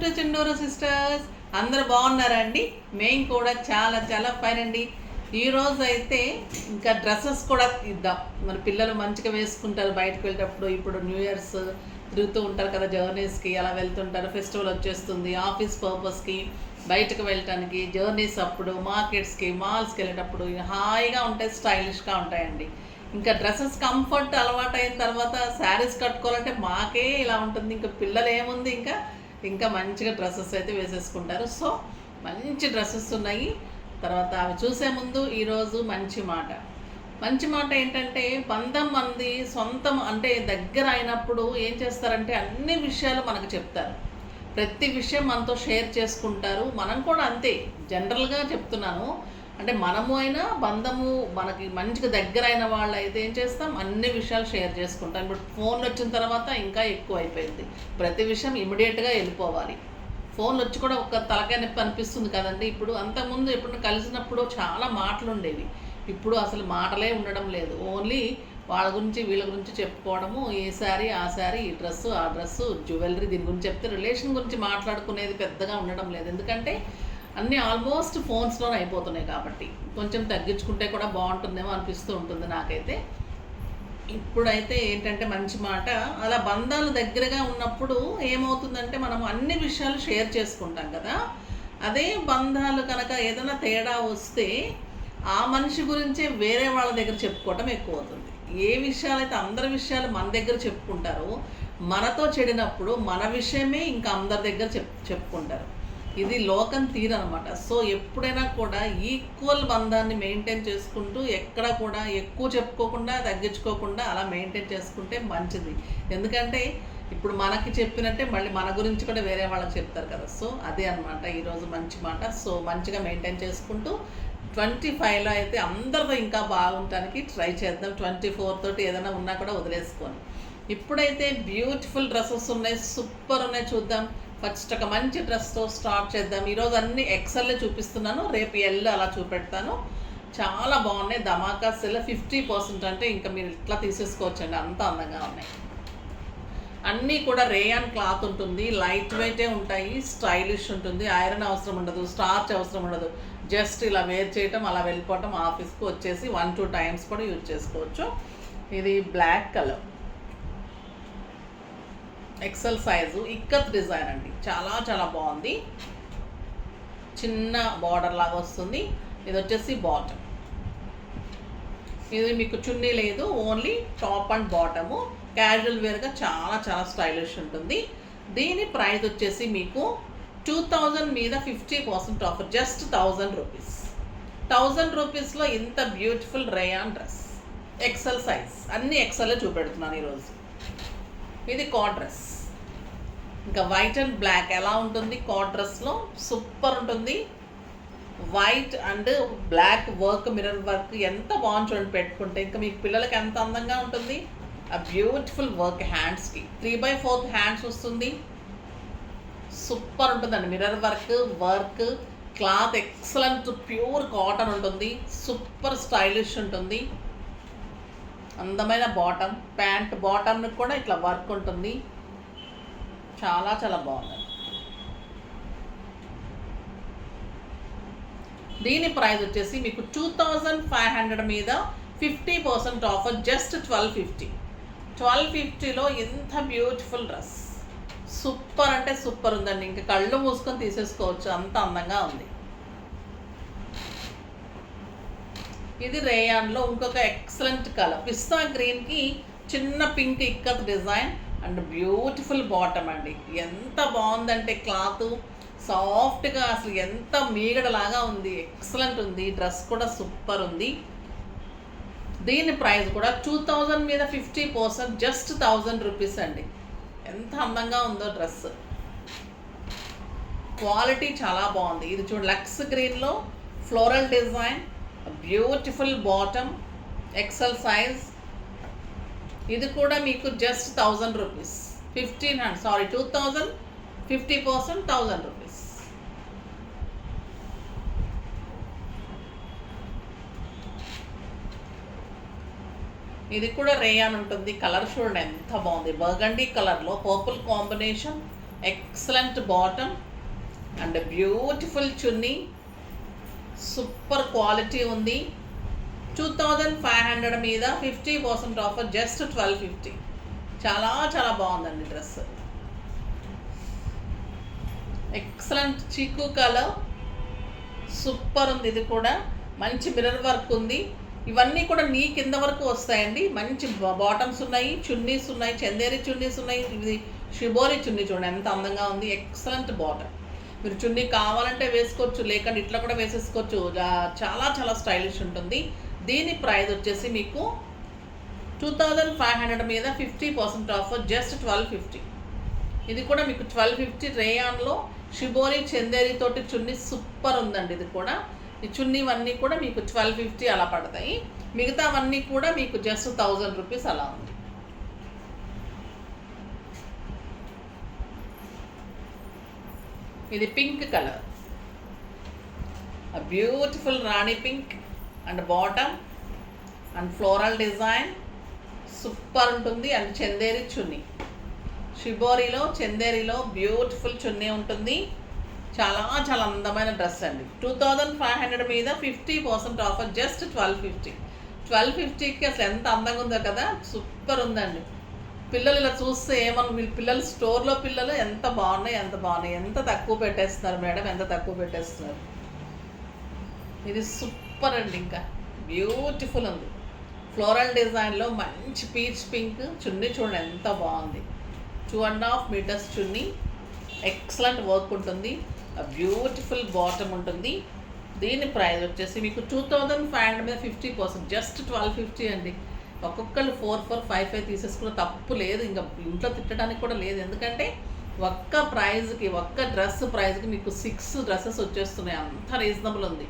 To చిండూరు sisters. అందరు బాగున్నారా అండి? మేము కూడా చాలా చాలా ఫైన్ అండి. ఈరోజు అయితే ఇంకా డ్రెస్సెస్ కూడా ఇద్దాం. మరి పిల్లలు మంచిగా వేసుకుంటారు బయటకు వెళ్ళేటప్పుడు. ఇప్పుడు న్యూ ఇయర్స్ తిరుగుతూ ఉంటారు కదా, జర్నీస్కి అలా వెళ్తుంటారు. ఫెస్టివల్ వచ్చేస్తుంది, ఆఫీస్ పర్పస్కి బయటకు వెళ్ళటానికి, జర్నీస్ అప్పుడు మార్కెట్స్కి మాల్స్కి వెళ్ళేటప్పుడు హాయిగా ఉంటాయి, స్టైలిష్గా ఉంటాయండి. ఇంకా డ్రెస్సెస్ కంఫర్ట్ అలవాటు అయిన తర్వాత శారీస్ కట్టుకోవాలంటే మాకే ఇలా ఉంటుంది. ఇంకా పిల్లలు ఏముంది, ఇంకా ఇంకా మంచిగా డ్రెస్సెస్ అయితే వేసేసుకుంటారు. సో మంచి డ్రెస్సెస్ ఉన్నాయి. తర్వాత అవి చూసే ముందు ఈరోజు మంచి మాట ఏంటంటే, బంధం మంది సొంతం అంటే దగ్గర అయినప్పుడు ఏం చేస్తారంటే అన్ని విషయాలు మనకు చెప్తారు. ప్రతి విషయం మనతో షేర్ చేసుకుంటారు. మనం కూడా అంతే, జనరల్గా చెప్తున్నాను. అంటే మనము అయినా బంధము మనకి మంచిగా దగ్గర అయిన వాళ్ళు అయితే ఏం చేస్తాం, అన్ని విషయాలు షేర్ చేసుకుంటాం. ఇప్పుడు ఫోన్లు వచ్చిన తర్వాత ఇంకా ఎక్కువ అయిపోయింది. ప్రతి విషయం ఇమీడియట్గా వెళ్ళిపోవాలి. ఫోన్లు వచ్చి కూడా ఒక తలకాయ నొప్పి అనిపిస్తుంది కదండి. ఇప్పుడు అంతకుముందు ఎప్పుడు కలిసినప్పుడు చాలా మాటలు ఉండేవి. ఇప్పుడు అసలు మాటలే ఉండడం లేదు. ఓన్లీ వాళ్ళ గురించి వీళ్ళ గురించి చెప్పుకోవడము, ఈ శారీ ఆ శారీ, ఈ డ్రెస్సు ఆ డ్రెస్సు, జ్యువెలరీ, దీని గురించి చెప్తే రిలేషన్ గురించి మాట్లాడుకునేది పెద్దగా ఉండడం లేదు. ఎందుకంటే అన్నీ ఆల్మోస్ట్ ఫోన్స్లోనే అయిపోతున్నాయి. కాబట్టి కొంచెం తగ్గించుకుంటే కూడా బాగుంటుందేమో అనిపిస్తూ ఉంటుంది నాకైతే. ఇప్పుడైతే ఏంటంటే మంచి మాట, అలా బంధాలు దగ్గరగా ఉన్నప్పుడు ఏమవుతుందంటే మనం అన్ని విషయాలు షేర్ చేసుకుంటాం కదా. అదే బంధాలు కనుక ఏదైనా తేడా వస్తే ఆ మనిషి గురించే వేరే వాళ్ళ దగ్గర చెప్పుకోవటం ఎక్కువ అవుతుంది. ఏ విషయాలైతే అందరి విషయాలు మన దగ్గర చెప్పుకుంటారో, మనతో చెడినప్పుడు మన విషయమే ఇంకా అందరి దగ్గర చెప్పుకుంటారు. ఇది లోకం తీరనమాట. సో ఎప్పుడైనా కూడా ఈక్వల్ బంధాన్ని మెయింటైన్ చేసుకుంటూ, ఎక్కడ కూడా ఎక్కువ చెప్పుకోకుండా తగ్గించుకోకుండా అలా మెయింటైన్ చేసుకుంటే మంచిది. ఎందుకంటే ఇప్పుడు మనకి చెప్పినట్టే మళ్ళీ మన గురించి కూడా వేరే వాళ్ళకి చెప్తారు కదా. సో అదే అనమాట ఈరోజు మంచి మాట. సో మంచిగా మెయింటైన్ చేసుకుంటూ 25లో అయితే అందరితో ఇంకా బాగుంటానికి ట్రై చేద్దాం. 24 తోటి ఏదైనా ఉన్నా కూడా వదిలేసుకొని. ఇప్పుడైతే బ్యూటిఫుల్ డ్రెస్సెస్ ఉన్నాయి, సూపర్ ఉన్నాయి. చూద్దాం. ఫస్ట్ ఒక మంచి డ్రెస్తో స్టార్ట్ చేద్దాం. ఈరోజు అన్ని ఎక్సెల్లే చూపిస్తున్నాను, రేపు ఎల్ అలా చూపెడతాను. చాలా బాగున్నాయి. ధమాకా సెల్ 50% అంటే ఇంకా మీరు ఇట్లా తీసేసుకోవచ్చండి, అంత అందంగా ఉన్నాయి. అన్నీ కూడా రేయాన్ క్లాత్ ఉంటుంది, లైట్ వెయిటే ఉంటాయి, స్టైలిష్ ఉంటుంది. ఐరన్ అవసరం ఉండదు, స్టార్చ్ అవసరం ఉండదు. జస్ట్ ఇలా వేర్ చేయటం, అలా వెళ్ళిపోవటం, ఆఫీస్కి వచ్చేసి 1-2 టైమ్స్ కూడా యూజ్ చేసుకోవచ్చు. ఇది black colour, XL size, ikat design అండి. చాలా చాలా బాగుంది. చిన్న బార్డర్ లాగా వస్తుంది. ఇది వచ్చేసి బాటమ్. ఇది మీకు చున్నీ లేదు, only top and bottom. Casual వేర్గా చాలా చాలా స్టైలిష్ ఉంటుంది. దీని ప్రైస్ వచ్చేసి మీకు 2000 మీద 50% ఆఫర్, జస్ట్ 1000 రూపీస్. 1000 రూపీస్లో ఇంత beautiful rayon dress, XL size, అన్ని ఎక్సెల్ చూపెడుతున్నాను ఈరోజు. ఇది కాట్ డ్రెస్. ఇంకా వైట్ అండ్ బ్లాక్ ఎలా ఉంటుంది కాట్ డ్రెస్లో, సూపర్ ఉంటుంది. White and black work, mirror work ఎంత బాగుంది చూడండి పెట్టుకుంటే. ఇంకా మీకు పిల్లలకి ఎంత అందంగా ఉంటుంది. ఆ బ్యూటిఫుల్ వర్క్ హ్యాండ్స్కి 3/4 హ్యాండ్స్ వస్తుంది. సూపర్ ఉంటుందండి. Mirror work cloth excellent, pure cotton ఉంటుంది. సూపర్ స్టైలిష్ ఉంటుంది. అందమైన బాటమ్, ప్యాంట్ బాటమ్ని కూడా ఇట్లా వర్క్ ఉంటుంది. చాలా చాలా బాగుంది. దీని ప్రైస్ వచ్చేసి మీకు 2500 మీద 50% ఆఫర్, జస్ట్ 1250. 1250లో ఎంత బ్యూటిఫుల్ డ్రెస్, సూపర్ అంటే సూపర్ ఉందండి. ఇంకా కళ్ళు మూసుకొని తీసేసుకోవచ్చు, అంత అందంగా ఉంది. ఇది రేయాన్లో ఇంకొక ఎక్సలెంట్ కలర్, పిస్తా గ్రీన్కి చిన్న pink ikat design and beautiful bottom అండి. ఎంత బాగుందంటే క్లాత్ సాఫ్ట్గా, అసలు ఎంత మీగడలాగా ఉంది. ఎక్సలెంట్ ఉంది. డ్రెస్ కూడా సూపర్ ఉంది. దీని ప్రైస్ కూడా 2000 మీద 50%, జస్ట్ 1000 రూపీస్ అండి. ఎంత అందంగా ఉందో డ్రెస్, క్వాలిటీ చాలా బాగుంది. ఇది చూడండి, లక్స్ గ్రీన్లో floral design, beautiful bottom, XL size. ఇది కూడా మీకు జస్ట్ 1000 రూపీస్. 2000 50%, 1000 రూపీస్. ఇది కూడా రేయాన్ ఉంటుంది. కలర్ చూడండి ఎంత బాగుంది. బర్గండీ కలర్లో purple combination, excellent bottom and beautiful chunni, super quality ఉంది. 2500 మీద 50% ఆఫర్, జస్ట్ 1250. చాలా చాలా బాగుందండి డ్రెస్. ఎక్సలెంట్ చీకు కలర్, సూపర్ ఉంది. ఇది కూడా మంచి మిర్రర్ వర్క్ ఉంది. ఇవన్నీ కూడా నీ కింద వరకు వస్తాయండి. మంచి బాటమ్స్ ఉన్నాయి, చున్నీస్ ఉన్నాయి, చందేరి చున్నీస్ ఉన్నాయి. ఇది షిబోరి చున్నీ చూడండి ఎంత అందంగా ఉంది. Excellent bottom. మీరు చున్నీ కావాలంటే వేసుకోవచ్చు, లేకుంటే ఇట్లా కూడా వేసేసుకోవచ్చు. చాలా చాలా స్టైలిష్ ఉంటుంది. దీని ప్రైస్ వచ్చేసి మీకు 2500 మీద 50% ఆఫర్, జస్ట్ 1250. ఇది కూడా మీకు 1250 రేయాన్లో షిబోరి చందేరి తోటి చున్నీ సూపర్ ఉందండి. ఇది కూడా ఈ చున్నీవన్నీ కూడా మీకు 1250 అలా పడతాయి. మిగతావన్నీ కూడా మీకు జస్ట్ 1000 రూపీస్ అలా ఉంది. ఇది pink colour, beautiful Rani pink and bottom and floral design super ఉంటుంది. అండ్ చందేరి చున్నీ, షిబోరిలో చందేరిలో బ్యూటిఫుల్ చున్నీ ఉంటుంది. చాలా చాలా అందమైన డ్రెస్ అండి. 2500 మీద 50% ఆఫర్, జస్ట్ 1250. 1250కి అసలు ఎంత అందంగా ఉందో కదా, సూపర్ ఉందండి. పిల్లలు ఇలా చూస్తే వీళ్ళ పిల్లలు స్టోర్లో పిల్లలు ఎంత బాగున్నాయి, ఎంత తక్కువ పెట్టేస్తున్నారు మేడం, ఎంత తక్కువ పెట్టేస్తున్నారు. ఇది సూపర్ అండి. ఇంకా బ్యూటిఫుల్ ఉంది. ఫ్లోరల్ డిజైన్లో మంచి పీచ్ పింక్ చున్నీ చూడండి ఎంత బాగుంది. 2.5 మీటర్స్ చున్నీ, ఎక్సలెంట్ వర్క్ ఉంటుంది. బ్యూటిఫుల్ బాటమ్ ఉంటుంది. దీని ప్రైస్ వచ్చేసి మీకు 2500 మీద 50%, జస్ట్ 1250 అండి. ఒక్కొక్కళ్ళు 4, 4, 5, 5 తీసేసుకున్న తప్పు లేదు. ఇంకా ఇంట్లో తిట్టడానికి కూడా లేదు. ఎందుకంటే ఒక్క ప్రైజ్కి, ఒక్క డ్రెస్ ప్రైజ్కి మీకు 6 డ్రెస్సెస్ వచ్చేస్తున్నాయి. అంత రీజనబుల్ ఉంది.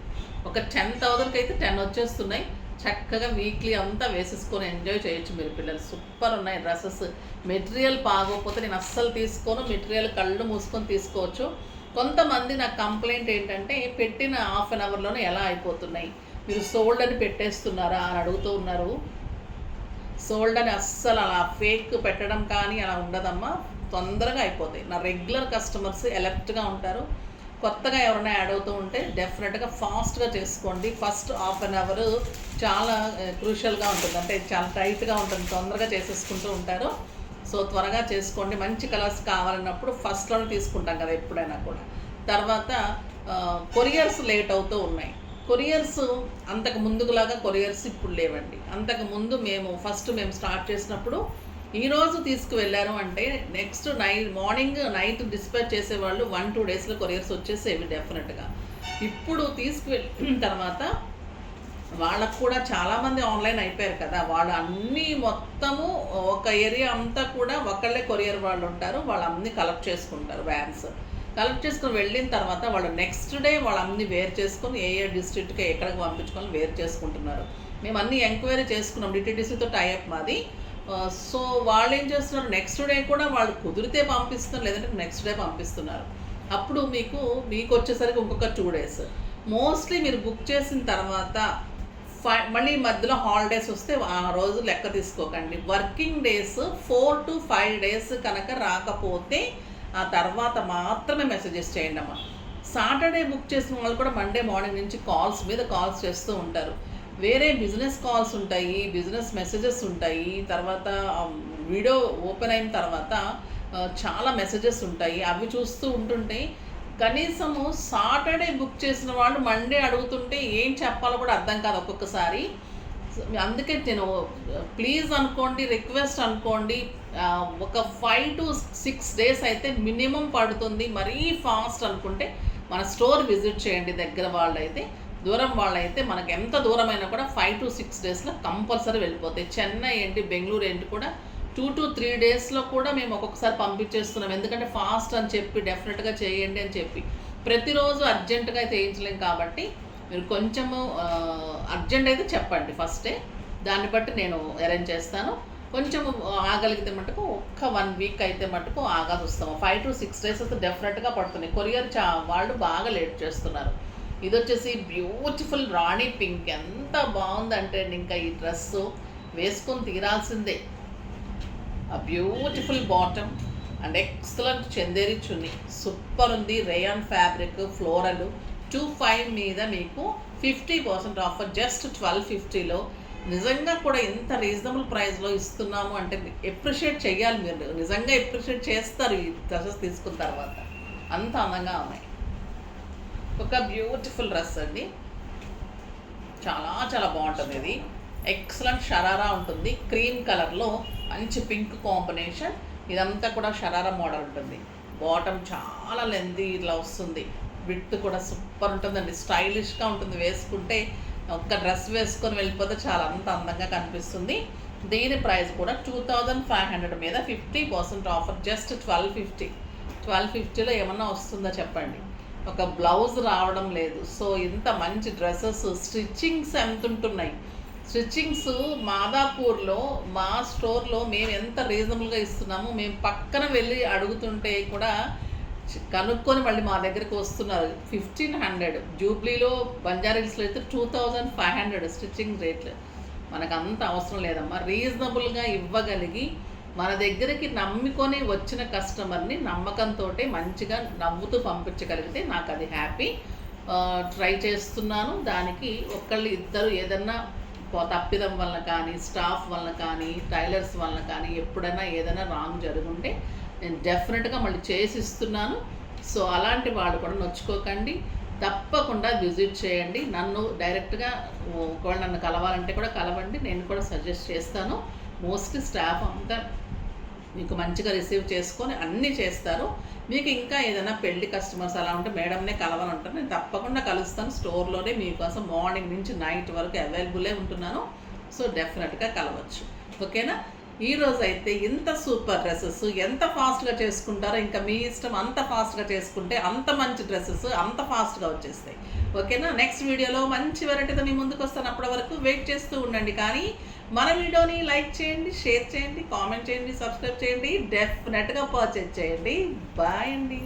ఒక 10,000కి అయితే 10 వచ్చేస్తున్నాయి. చక్కగా వీక్లీ అంతా వేసేసుకొని ఎంజాయ్ చేయొచ్చు మీరు పిల్లలు. సూపర్ ఉన్నాయి డ్రెస్సెస్. మెటీరియల్ బాగోకపోతే నేను అస్సలు తీసుకోను. మెటీరియల్ కళ్ళు మూసుకొని తీసుకోవచ్చు. కొంతమంది నాకు కంప్లైంట్ ఏంటంటే పెట్టిన హాఫ్ అన్ అవర్లోనే ఎలా అయిపోతున్నాయి, మీరు సోల్డ్ అని పెట్టేస్తున్నారా అని అడుగుతూ ఉన్నారు. సోల్డ్ అని అస్సలు అలా ఫేక్ పెట్టడం కానీ అలా ఉండదమ్మా, తొందరగా అయిపోతాయి. నా రెగ్యులర్ కస్టమర్స్ అలర్ట్గా ఉంటారు. కొత్తగా ఎవరైనా యాడ్ అవుతూ ఉంటే డెఫినెట్గా ఫాస్ట్గా చేసుకోండి. ఫస్ట్ హాఫ్ అన్ అవర్ చాలా క్రూషియల్గా ఉంటుంది, అంటే చాలా టైట్గా ఉంటుంది, తొందరగా చేసేసుకుంటూ ఉంటారు. సో త్వరగా చేసుకోండి. మంచి కలర్స్ కావాలన్నప్పుడు ఫస్ట్లోనే తీసుకుంటాం కదా ఎప్పుడైనా కూడా. తర్వాత కొరియర్స్ లేట్ అవుతూ ఉన్నాయి. కొరియర్స్ అంతకు ముందులాగా కొరియర్స్ ఇప్పుడు లేవండి. అంతకు ముందు మేము స్టార్ట్ చేసినప్పుడు ఈరోజు తీసుకువెళ్ళారు అంటే నెక్స్ట్ మార్నింగ్ నైట్ డిస్పాచ్ చేసేవాళ్ళు 1-2 డేస్లో కొరియర్స్ వచ్చేసేవి డెఫినెట్గా. ఇప్పుడు తీసుకువెళ్ళిన తర్వాత వాళ్ళకు కూడా చాలామంది ఆన్లైన్ అయిపోయారు కదా, వాళ్ళు అన్నీ మొత్తము ఒక ఏరియా అంతా కూడా ఒకళ్ళే కొరియర్ వాళ్ళు ఉంటారు. వాళ్ళు అన్నీ కలెక్ట్ చేసుకుంటారు. వ్యాన్స్ కలెక్ట్ చేసుకుని వెళ్ళిన తర్వాత వాళ్ళు నెక్స్ట్ డే వాళ్ళు అన్నీ వేర్ చేసుకొని ఏ డిస్ట్రిక్ట్కి ఎక్కడికి పంపించుకొని వేర్ చేసుకుంటున్నారు. మేము అన్నీ ఎంక్వైరీ చేసుకున్నాం, డిటీడీసీతో టైఅప్ మాది. సో వాళ్ళు ఏం చేస్తున్నారు, నెక్స్ట్ డే కూడా వాళ్ళు కుదిరితే పంపిస్తున్నారు, లేదంటే నెక్స్ట్ డే పంపిస్తున్నారు. అప్పుడు మీకు వచ్చేసరికి ఇంకొక 2 డేస్. మోస్ట్లీ మీరు బుక్ చేసిన తర్వాత మళ్ళీ మధ్యలో హాలిడేస్ వస్తే ఆ రోజు లెక్క తీసుకోకండి. వర్కింగ్ డేస్ 4 to 5 డేస్ కనుక రాకపోతే ఆ తర్వాత మాత్రమే మెసేజెస్ చేయండి అమ్మా. సాటర్డే బుక్ చేసిన వాళ్ళు కూడా మండే మార్నింగ్ నుంచి కాల్స్ మీద కాల్స్ చేస్తూ ఉంటారు. వేరే బిజినెస్ కాల్స్ ఉంటాయి, బిజినెస్ మెసేజెస్ ఉంటాయి, తర్వాత వీడియో ఓపెన్ అయిన తర్వాత చాలా మెసేజెస్ ఉంటాయి. అవి చూస్తూ ఉంటుంటే కనీసము సాటర్డే బుక్ చేసిన వాళ్ళు మండే అడుగుతుంటే ఏం చెప్పాలో కూడా అర్థం కాదు ఒక్కొక్కసారి. అందుకే నేను ప్లీజ్ అనుకోండి, రిక్వెస్ట్ అనుకోండి, ఒక 5 to 6 డేస్ అయితే మినిమం పడుతుంది. మరీ ఫాస్ట్ అనుకుంటే మన స్టోర్ విజిట్ చేయండి. దగ్గర వాళ్ళైతే, దూరం వాళ్ళైతే మనకు ఎంత దూరమైనా కూడా 5 to 6 డేస్లో కంపల్సరీ వెళ్ళిపోతాయి. చెన్నై ఏంటి, బెంగళూరు ఏంటి కూడా 2 to 3 డేస్లో కూడా మేము ఒక్కొక్కసారి పంపించేస్తున్నాం. ఎందుకంటే ఫాస్ట్ అని చెప్పి డెఫినెట్గా చేయండి అని చెప్పి ప్రతిరోజు అర్జెంటుగా చేయించలేం. కాబట్టి మీరు కొంచెము అర్జెంట్ అయితే చెప్పండి ఫస్టే, దాన్ని బట్టి నేను అరేంజ్ చేస్తాను. కొంచెం ఆగలిగితే మటుకు ఒక్క 1 వీక్ అయితే మటుకు ఆగాల్సి వస్తాము. 5 to 6 డేస్ అయితే డెఫినెట్గా పడుతున్నాయి. కొరియర్ వాళ్ళు బాగా లేట్ చేస్తున్నారు. ఇది వచ్చేసి బ్యూటిఫుల్ రాణి పింక్, ఎంత బాగుందంటే ఇంకా ఈ డ్రెస్సు వేసుకొని తీరాల్సిందే. ఆ beautiful bottom and excellent Chanderi chunni super ఉంది. రేయాన్ ఫ్యాబ్రిక్ ఫ్లోరల్ 25 మీద మీకు 50% ఆఫర్ జస్ట్ 1250లో. నిజంగా కూడా ఇంత రీజనబుల్ ప్రైస్లో ఇస్తున్నాము అంటే ఎప్రిషియేట్ చేయాలి. మీరు నిజంగా ఎప్రిషియేట్ చేస్తారు ఈ డ్రెస్సెస్ తీసుకున్న తర్వాత. అంత అందంగా ఉన్నాయి. ఒక బ్యూటిఫుల్ డ్రెస్ అండి, చాలా చాలా బాగుంటుంది. ఇది ఎక్సలెంట్ షరారా ఉంటుంది, క్రీమ్ కలర్లో మంచి పింక్ కాంబినేషన్. ఇదంతా కూడా షరారా మోడల్ ఉంటుంది. బాటమ్ చాలా లెంతీ ఇట్లా వస్తుంది. విత్ కూడా సూపర్ ఉంటుందండి, స్టైలిష్గా ఉంటుంది. వేసుకుంటే ఒక్క డ్రెస్ వేసుకొని వెళ్ళిపోతే చాలా అంత అందంగా కనిపిస్తుంది. దీని ప్రైస్ కూడా 2500 మీద 50% ఆఫర్ జస్ట్ 1250. 1250లో ఏమన్నా వస్తుందో చెప్పండి. ఒక బ్లౌజ్ రావడం లేదు. సో ఇంత మంచి డ్రెస్సెస్ స్టిచ్చింగ్స్ ఎంత ఉంటున్నాయి. స్టిచ్చింగ్స్ మాదాపూర్లో మా స్టోర్లో మేము ఎంత రీజనబుల్గా ఇస్తున్నాము. మేము పక్కన వెళ్ళి అడుగుతుంటే కూడా కనుక్కొని మళ్ళీ మా దగ్గరికి వస్తున్నారు. 1500 జూబ్లీలో, బంజారాహిల్స్లో అయితే 2500 స్టిచ్చింగ్ రేట్లు. మనకు అంత అవసరం లేదమ్మా. రీజనబుల్గా ఇవ్వగలిగి మన దగ్గరికి నమ్ముకొని వచ్చిన కస్టమర్ని నమ్మకంతో మంచిగా నవ్వుతూ పంపించగలిగితే నాకు అది హ్యాపీ. ట్రై చేస్తున్నాను. దానికి ఒకళ్ళు ఇద్దరు ఏదన్నా తప్పిదం వలన కానీ, స్టాఫ్ వలన కానీ, టైలర్స్ వలన కానీ ఎప్పుడైనా ఏదైనా రాంగ్ జరుగుంటే నేను డెఫినెట్గా మళ్ళీ చేసి ఇస్తున్నాను. సో అలాంటి వాళ్ళు కూడా నొచ్చుకోకండి, తప్పకుండా విజిట్ చేయండి. నన్ను డైరెక్ట్గా ఒకవేళ నన్ను కలవాలంటే కూడా కలవండి, నేను కూడా సజెస్ట్ చేస్తాను. మోస్ట్లీ స్టాఫ్ అంతా మీకు మంచిగా రిసీవ్ చేసుకొని అన్నీ చేస్తారు. మీకు ఇంకా ఏదైనా పెళ్లి కస్టమర్స్ అలా ఉంటే మేడంనే కలవాలంటారు, నేను తప్పకుండా కలుస్తాను. స్టోర్లోనే మీకోసం మార్నింగ్ నుంచి నైట్ వరకు అవైలబులే ఉంటున్నాను. సో డెఫినెట్గా కలవచ్చు. ఓకేనా? ఈరోజు అయితే ఇంత సూపర్ డ్రెస్సెస్ ఎంత ఫాస్ట్గా చేసుకుంటారో ఇంకా మీ ఇష్టం. అంత ఫాస్ట్గా చేసుకుంటే అంత మంచి డ్రెస్సెస్ అంత ఫాస్ట్గా వచ్చేస్తాయి. ఓకేనా? నెక్స్ట్ వీడియోలో మంచి వెరైటీతో మీ ముందుకు వస్తాను. అప్పటి వరకు వెయిట్ చేస్తూ ఉండండి. కానీ మన వీడియోని లైక్ చేయండి, షేర్ చేయండి, కామెంట్ చేయండి, సబ్స్క్రైబ్ చేయండి, డెఫినెట్గా పర్చేజ్ చేయండి. బాయ్ అండి.